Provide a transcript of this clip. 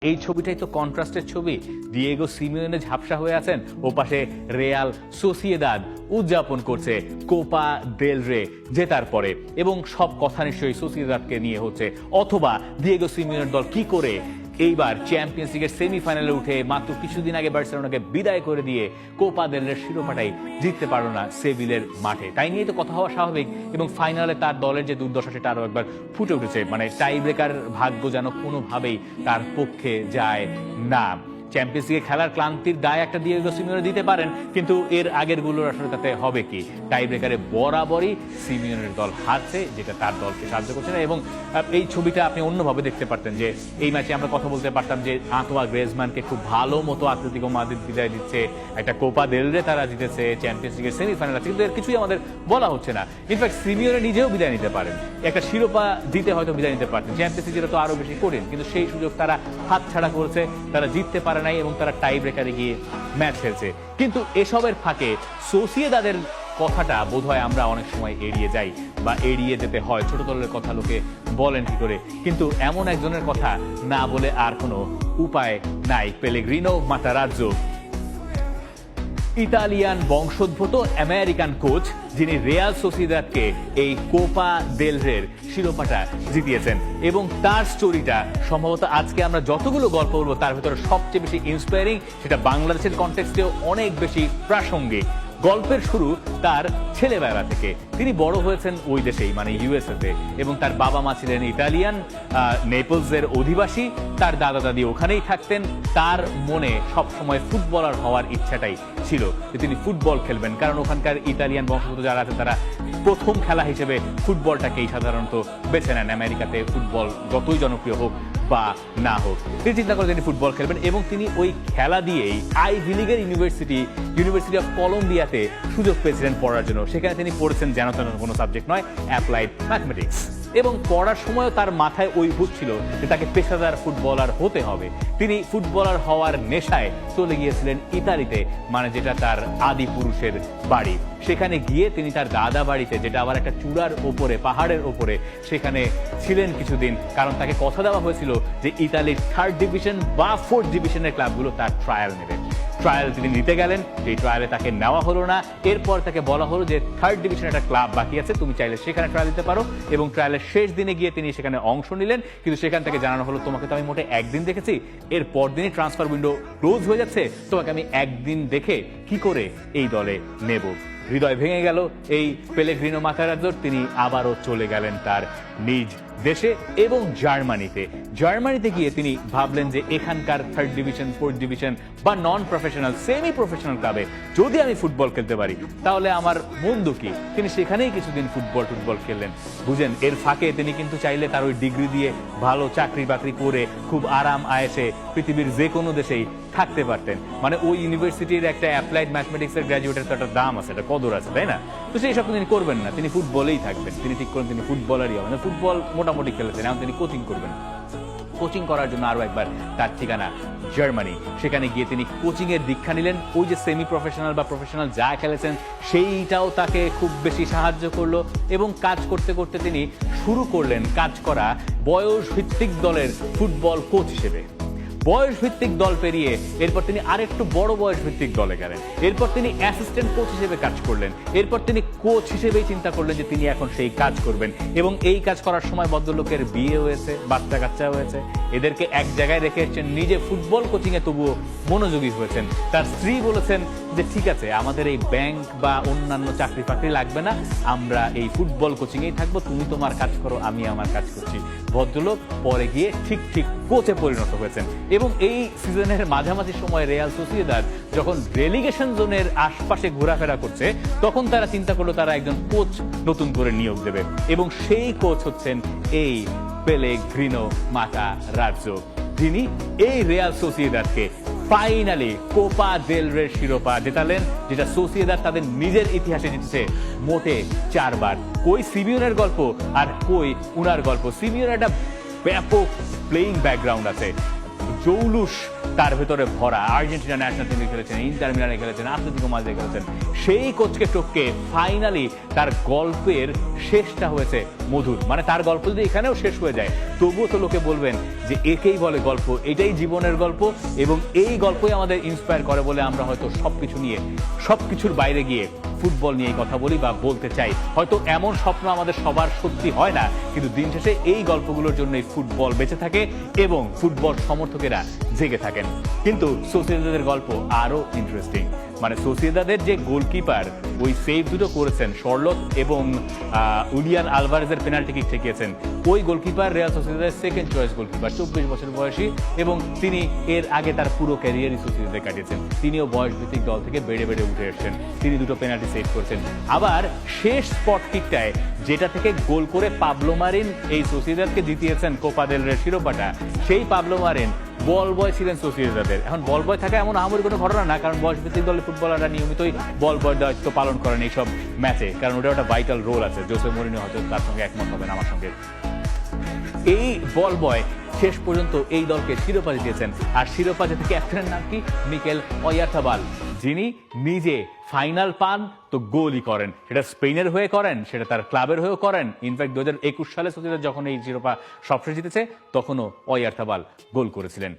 এই ছবিটাই তো কন্ট্রাস্টের ছবি। ডিয়েগো সিমিওনে ঝাপসা হয়ে আছেন, ওপাশে রিয়াল সোসিয়েদাদ উদযাপন করছে কোপা দেল রে জেতার পরে, এবং সব কথা নিশ্চয়ই সোসিয়েদাদকে নিয়ে হচ্ছে, অথবা ডিয়েগো সিমিওনের দল কি করে এইবার চ্যাম্পিয়ন্স লিগের সেমিফাইনালে উঠে মাত্র কিছুদিন আগে বার্সেলোনাকে বিদায় করে দিয়ে কোপা দেল রের শিরোপাটাই জিততে পারল না সেভিলের মাঠে। তাই নিয়ে তো কথা হওয়া স্বাভাবিক, এবং ফাইনালে তার দলের যে দুর্দশা সেটা আরো একবার ফুটে উঠেছে। মানে টাই ব্রেকার ভাগ্য যেন কোনোভাবেই তার পক্ষে যায় না। চ্যাম্পিয়ন্স লিগে খেলার ক্লান্তির দায় একটা ডিয়েগো সিমিওনে দিতে পারেন, কিন্তু এর আগের গুলোর আসলে তাতে হবে কি? টাই ব্রেকারে বরাবরই সিমিওনের দল হারছে, যেটা তার দলকে সাহায্য করছে না। এবং এই ছবিটা আপনি অন্যভাবে দেখতে পারতেন, যে এই ম্যাচে আমরা কথা বলতে পারতাম যে আঁতোয়া গ্রেজমানকে খুব ভালো মতো আতলেতিকো মাদ্রিদ বিদায় দিচ্ছে, একটা কোপা দেল রে তারা জিতেছে, চ্যাম্পিয়ন্স লিগের সেমিফাইনাল আছে, কিন্তু এর কিছুই আমাদের বলা হচ্ছে না। ইনফ্যাক্ট সিমিওনে নিজেও বিদায় নিতে পারেন, একটা শিরোপা জিতে হয়তো বিদায় নিতে পারতেন, চ্যাম্পিয়ন্স লিগে তো আরো বেশি করেন, কিন্তু সেই সুযোগ তারা হাতছাড়া করেছে, তারা জিততে পারে নাই, এবং তারা টাই ব্রেকারে গিয়ে ম্যাচ খেলছে। কিন্তু এসবের ফাঁকে সোসিয়েদাদের কথাটা বোধহয় আমরা অনেক সময় এড়িয়ে যাই, বা এড়িয়ে যেতে হয়। ছোট দলের কথা লোকে বলেন কি করে, কিন্তু এমন একজনের কথা না বলে আর কোনো উপায় নাই। পেলেগ্রিনো মাতারাজ্জো, ইতালিয়ান বংশোদ্ভূত আমেরিকান কোচ, যিনি রিয়াল সোসিয়েদাদকে এই কোপা দেল রের শিরোপাটা জিতিয়েছেন, এবং তার স্টোরিটা সম্ভবত আজকে আমরা যতগুলো গল্প বলবো তার ভিতরে সবচেয়ে বেশি ইন্সপায়ারিং, সেটা বাংলাদেশের কনটেক্সটেও অনেক বেশি প্রাসঙ্গিক। গল্পের শুরু তার ছেলেবেলা থেকে। তিনি বড় হয়েছেন ওই দেশেই, মানে ইউএসএতে, এবং তার বাবা মা ছিলেন ইতালিয়ান, নেপলসের অধিবাসী। তার দাদা দাদি ওখানেই থাকতেন। তার মনে সবসময় ফুটবলার হওয়ার ইচ্ছাটাই ছিল, যে তিনি ফুটবল খেলবেন, কারণ ওখানকার ইতালিয়ান বংশোদ্ভূত যারা আছে তারা প্রথম খেলা হিসেবে ফুটবলটাকেই সাধারণত বেছে নেন। আমেরিকাতে ফুটবল যতই জনপ্রিয় হোক বা না হোক, তিনি চিন্তা করেন তিনি ফুটবল খেলবেন, এবং তিনি ওই খেলা দিয়েই আইভি লিগের ইউনিভার্সিটি অফ কলম্বিয়াতে সুযোগ পেয়েছিলেন পড়ার জন্য। সেখানে তিনি পড়েছেন যেন তেন কোনো সাবজেক্ট নয়, অ্যাপ্লাইড ম্যাথমেটিক্স, এবং পড়ার সময়ও তার মাথায় ওই ভূত ছিল যে তাকে পেশাদার ফুটবলার হতে হবে। তিনি ফুটবলার হওয়ার নেশায় চলে গিয়েছিলেন ইতালিতে, মানে যেটা তার আদি পুরুষের বাড়ি। সেখানে গিয়ে তিনি তার দাদা বাড়িতে, যেটা আবার একটা চূড়ার ওপরে, পাহাড়ের ওপরে, সেখানে ছিলেন কিছুদিন, কারণ তাকে কথা দেওয়া হয়েছিল যে ইতালির 3rd ডিভিশন বা 4th ডিভিশনের ক্লাবগুলো তার ট্রায়াল নেবে। ট্রায়াল তিনি নিতে গেলেন, সেই ট্রায়ালে তাকে নেওয়া হলো না। এরপর তাকে বলা হলো যে 3rd ডিভিশনে একটা ক্লাব বাকি আছে, তুমি চাইলে সেখানে ট্রায়াল দিতে পারো, এবং ট্রায়ালের শেষ দিনে গিয়ে তিনি সেখানে অংশ নিলেন। কিন্তু সেখান থেকে জানানো হলো, তোমাকে তো আমি মোটে একদিন দেখেছি, এর পরদিনই ট্রান্সফার উইন্ডো ক্লোজ হয়ে যাচ্ছে, তোমাকে আমি একদিন দেখে কি করে এই দলে নেব। হৃদয় ভেঙে গেল এই পেলেগ্রিনো মাতারাজ্জোর। তিনি আবারও চলে গেলেন তার নিজ দেশে, এবং জার্মানিতে গিয়ে তিনি ভাবলেন যে এখানকার 3rd ডিভিশন, 4th ডিভিশন বা নন প্রফেশনাল, সেমি প্রফেশনাল ক্লাবে যদি আমি ফুটবল খেলতে পারি তাহলে আমার মন্দ কি। তিনি সেখানেই কিছুদিন ফুটবল খেললেন। বুঝেন, এর ফাঁকে তিনি কিন্তু চাইলে তার ওই ডিগ্রি দিয়ে ভালো চাকরি বাকরি করে খুব আরাম আয়েসে পৃথিবীর যে কোনো দেশেই থাকতে পারতেন। মানে ওই ইউনিভার্সিটির একটা অ্যাপ্লাইড ম্যাথমেটিক্সের গ্র্যাজুয়েটের তো একটা দাম আছে, একটা কদর আছে, তাই না? তো সেই সব তিনি করবেন না, তিনি ফুটবলেই থাকবেন। তিনি ঠিক করেন তিনি ফুটবলারই হবেন। ফুটবল মোটামুটি খেলেছেন, এখন তিনি কোচিং করবেন। কোচিং করার জন্য আরো একবার তার ঠিকানা জার্মানি। সেখানে গিয়ে তিনি কোচিং এর দীক্ষা নিলেন। ওই যে সেমি প্রফেশনাল বা প্রফেশনাল যা খেলেছেন সেইটাও তাকে খুব বেশি সাহায্য করলো, এবং কাজ করতে করতে তিনি শুরু করলেন কাজ করা বয়স ভিত্তিক দলের ফুটবল কোচ হিসেবে। বয়স ভিত্তিক দল পেরিয়ে এরপর তিনি আরেকটু বড় বয়স ভিত্তিক দলে গেলেন। এরপর তিনি অ্যাসিস্ট্যান্ট কোচ হিসেবে কাজ করলেন। এরপর তিনি কোচ হিসেবেই চিন্তা করলেন যে তিনি এখন সেই কাজ করবেন, এবং এই কাজ করার সময় ভদ্রলোকের বিয়ে হয়েছে, বাচ্চা কাচ্চা হয়েছে, এদেরকে এক জায়গায় রেখে এসেছেন, নিজে ফুটবল কোচিং এ তবুও মনোযোগী হয়েছেন। তার স্ত্রী বলেছেন যে ঠিক আছে, আমাদের এই ব্যাংক বা অন্যান্য চাকরি ফাকরি লাগবে না, আমরা এই ফুটবল কোচিংয়েই থাকবো, তুমি তোমার কাজ করো, আমি আমার কাজ করছি। ভদ্রলোক পরে গিয়ে ঠিক কোচে পরিণত হয়েছেন, এবং এই সিজনের মাঝামাঝি সময় রিয়াল সোসিয়েদাদ যখন রেলিগেশন জোনের আশপাশে ঘোরাফেরা করছে, তখন তারা চিন্তা করলো তারা একজন কোচ নতুন করে নিয়োগ দেবে, এবং সেই কোচ হচ্ছেন এই পেলেগ্রিনো মাতারাজ্জো, যিনি এই রিয়াল সোসিয়েদাদকে ফাইনালি কোপা দেল রের শিরোপা জেতালেন, যেটা সোসিয়েদাদ তাদের নিজের ইতিহাসে জিতেছে মোটে 4 বার। কই সিমিওনের গল্প আর কই উনার গল্প। সিমিওনের একটা ব্যাপক প্লেইং ব্যাকগ্রাউন্ড আছে, জৌলুস তার ভেতরে ভরা। আর্জেন্টিনা ন্যাশনাল টিমে খেলেছেন, ইন্টার মিলানে খেলেছেন, আতলেতিকো মাদ্রিদে খেলেছেন। সেই কোচকে টপকে ফাইনালি তার গল্পের শেষটা হয়েছে মধুর। মানে তার গল্প যদি এখানেও শেষ হয়ে যায়, তবুও তো লোকে বলবেন যে একেই বলে গল্প, এটাই জীবনের গল্প, এবং এই গল্পই আমাদের ইন্সপায়ার করে বলে আমরা হয়তো সবকিছু নিয়ে, সবকিছুর বাইরে গিয়ে ফুটবল নিয়ে কথা বলি বা বলতে চাই। হয়তো এমন স্বপ্ন আমাদের সবার সত্যি হয় না, কিন্তু দিন শেষে এই গল্পগুলোর জন্যই ফুটবল বেঁচে থাকে এবং ফুটবল সমর্থকেরা জেগে থাকেন। কিন্তু সোসিয়েদাদের গল্প আরো ইন্টারেস্টিং। মানে সোসিয়েদাদের যে গোলকিপার ওই সেভ দুটো করেছেন, শর্লক এবং উলিয়ান আলভারেজের পেনাল্টি কিক ঠেকিয়েছেন, ওই গোলকিপার রিয়াল সোসিয়েদাদের সেকেন্ড চয়েস গোলকিপার, 24 বছর বয়সী, এবং তিনি এর আগে তার পুরো ক্যারিয়ারই সোসিয়েদাদে কাটিয়েছেন। তিনিও বয়সভিত্তিক দল থেকে বেড়ে বেড়ে উঠে এসেছেন, তিনি দুটো পেনাল্টি সেভ করেছেন। আবার শেষ স্পট কিকটায় যেটা থেকে গোল করে পাবলো মারিন এই সোসিয়েদাদকে জিতিয়েছেন কোপা দেল রের শিরোপাটা, সেই পাবলো মারিন বল বয় ছিলেন সোসিয়েদাদের। এখন বল বয় থাকা এমন আহামরি কোনো ঘটনা না, কারণ বয়সভিত্তিক দলের ফুটবলাররা নিয়মিতই বল বয় দায়িত্ব পালন করেন এইসব ম্যাচে, কারণ ওটা একটা ভাইটাল রোল আছে। জোসে মরিনো হয়তো তার সঙ্গে একমত হবেন আমার সঙ্গে। এই বল বয় শেষ পর্যন্ত এই দলকে শিরোপা জিতিয়েছেন। আর শিরোপা জেতে ক্যাপ্টেনের নাম কি? মিকেল ওয়াইয়ারথাবাল, যিনি নিজে ফাইনাল পান তো গোলই করেন। সেটা স্পেনের হয়ে করেন, সেটা তার ক্লাবের হয়েও করেন। ইনফ্যাক্ট 2021 সালে সোসিয়েদাদ যখন এই শিরোপা সবশেষ জিতেছে, তখনও ওয়াইয়ারথাবাল গোল করেছিলেন।